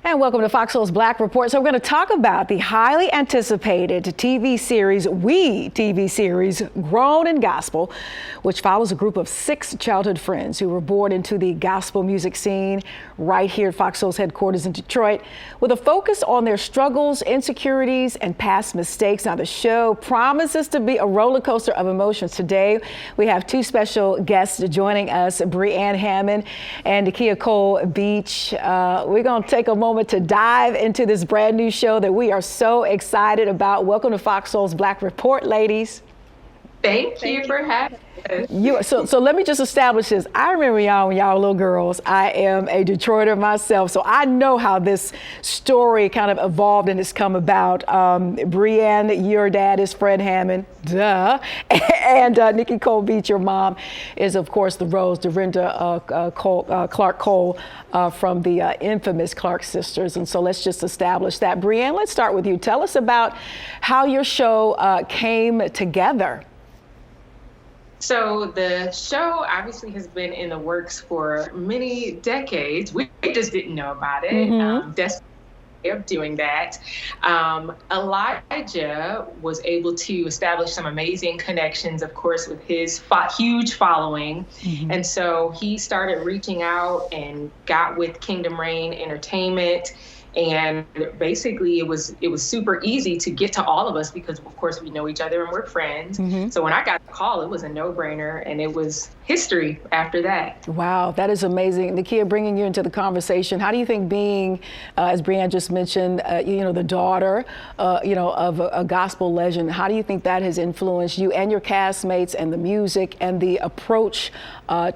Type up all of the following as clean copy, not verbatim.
And welcome to FOXSOUL's Black Report. So we're going to talk about the highly anticipated TV series, Grown in Gospel, which follows a group of 6 childhood friends who were born into the gospel music scene right here at FOXSOUL's headquarters in Detroit, with a focus on their struggles, insecurities, and past mistakes. Now, the show promises to be a roller coaster of emotions. Today, we have 2 special guests joining us, Breeann Hammond and Nikkia Beach. We're going to take a moment to dive into this brand new show that we are so excited about. Welcome to FOXSOUL's Black Report, ladies. Thank you for having us. So let me just establish this. I remember y'all when y'all were little girls. I am a Detroiter myself, so I know how this story kind of evolved and has come about. Breeann, your dad is Fred Hammond, duh. And Nikkia Beach, your mom, is of course the Rose, Dorinda Clark Cole from the infamous Clark sisters. And so let's just establish that. Breeann, let's start with you. Tell us about how your show came together. So the show obviously has been in the works for many decades. We just didn't know about it. Desperately of doing that. Elijah was able to establish some amazing connections, of course, with his huge following. And so he started reaching out and got with Kingdom Reign Entertainment. And basically, it was super easy to get to all of us because, of course, we know each other and we're friends. So when I got the call, it was a no-brainer, and it was history after that. Wow, that is amazing. Nikkia, bringing you into the conversation, how do you think being, as Breeann just mentioned, the daughter, of a gospel legend, how do you think that has influenced you and your castmates and the music and the approach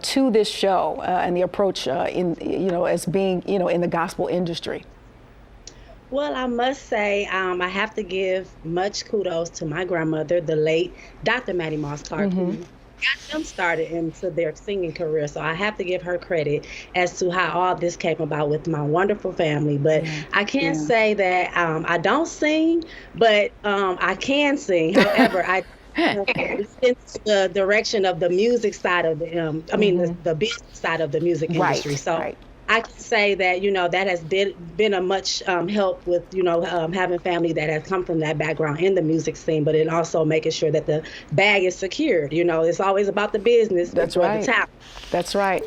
to this show and the approach as being, in the gospel industry? Well, I must say, I have to give much kudos to my grandmother, the late Dr. Mattie Moss Clark, who got them started into their singing career. So I have to give her credit as to how all this came about with my wonderful family. But I can't say that I don't sing, but I can sing. However, I it's the direction of the music side of the, the business side of the music industry. So I can say that, that has been a much help with, having family that has come from that background in the music scene, but it also making sure that the bag is secured. It's always about the business. That's right. The top. That's right.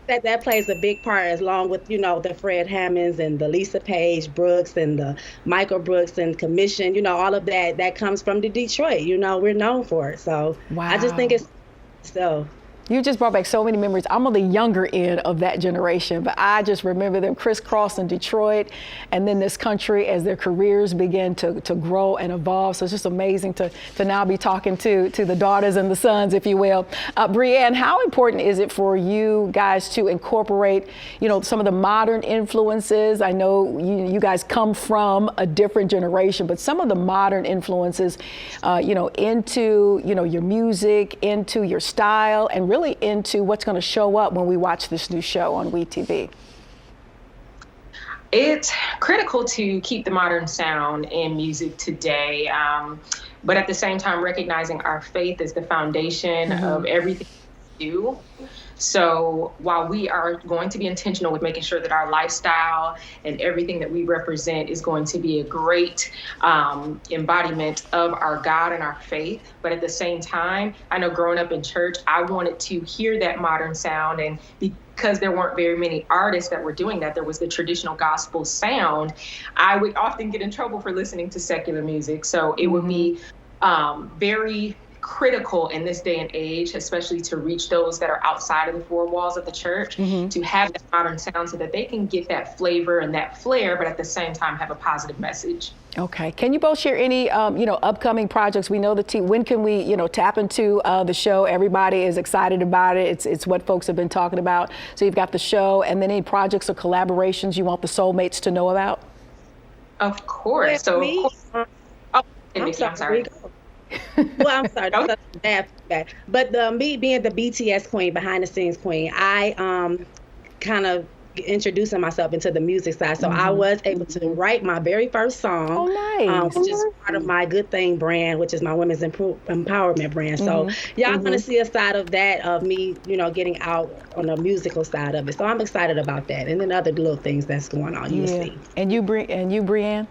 That plays a big part, along with, the Fred Hammonds and the Lisa Page Brooks and the Michael Brooks and Commission, all of that comes from the Detroit. We're known for it. So I just think it's so. You just brought back so many memories. I'm on the younger end of that generation, but I just remember them crisscrossing Detroit and then this country as their careers began to grow and evolve. So it's just amazing to now be talking to the daughters and the sons, if you will. Breeann, how important is it for you guys to incorporate, some of the modern influences? I know you guys come from a different generation, but some of the modern influences, into, your music, into your style, and really into what's going to show up when we watch this new show on WeTV? It's critical to keep the modern sound in music today, but at the same time recognizing our faith as the foundation of everything we do. So while we are going to be intentional with making sure that our lifestyle and everything that we represent is going to be a great embodiment of our God and our faith, but at the same time, I know growing up in church, I wanted to hear that modern sound, and because there weren't very many artists that were doing that, there was the traditional gospel sound, I would often get in trouble for listening to secular music. So it would be very critical in this day and age, especially to reach those that are outside of the 4 walls of the church, to have that modern sound so that they can get that flavor and that flair, but at the same time have a positive message. Okay. Can you both share any, upcoming projects? We know the team. When can we, tap into the show? Everybody is excited about it. It's what folks have been talking about. So you've got the show, and then any projects or collaborations you want the soulmates to know about? Of course. I'm sorry. Well, I'm sorry. That's bad. But me being the BTS queen, behind the scenes queen, I kind of introducing myself into the music side. So I was able to write my very first song, Oh, nice. which is part of my Good Thing brand, which is my women's empowerment brand. So y'all gonna see a side of that, of me, getting out on the musical side of it. So I'm excited about that, and then other little things that's going on. You will see. And you, Breeann?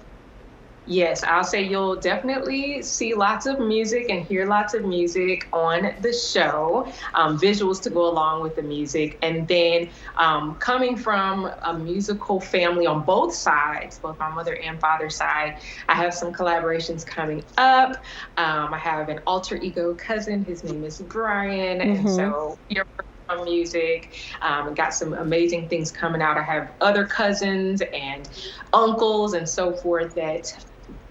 Yes, I'll say you'll definitely see lots of music and hear lots of music on the show, visuals to go along with the music. And then coming from a musical family on both sides, both my mother and father's side, I have some collaborations coming up. I have an alter ego cousin. His name is Breeann. And so we're on music, got some amazing things coming out. I have other cousins and uncles and so forth that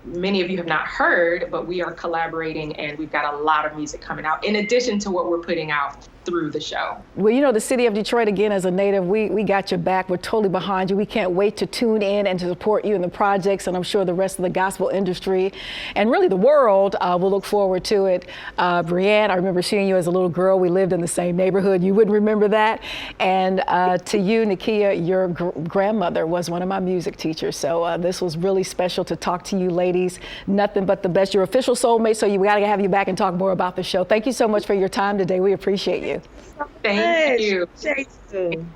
many of you have not heard, but we are collaborating, and we've got a lot of music coming out in addition to what we're putting out through the show. Well, the city of Detroit, again, as a native, we got your back. We're totally behind you. We can't wait to tune in and to support you in the projects, and I'm sure the rest of the gospel industry and really the world will look forward to it. Breeann, I remember seeing you as a little girl. We lived in the same neighborhood. You wouldn't remember that. And to you, Nikkia, your grandmother was one of my music teachers. So this was really special to talk to you ladies. Nothing but the best. Your official soulmate, so we got to have you back and talk more about the show. Thank you so much for your time today. We appreciate you. Thank you. Thank you.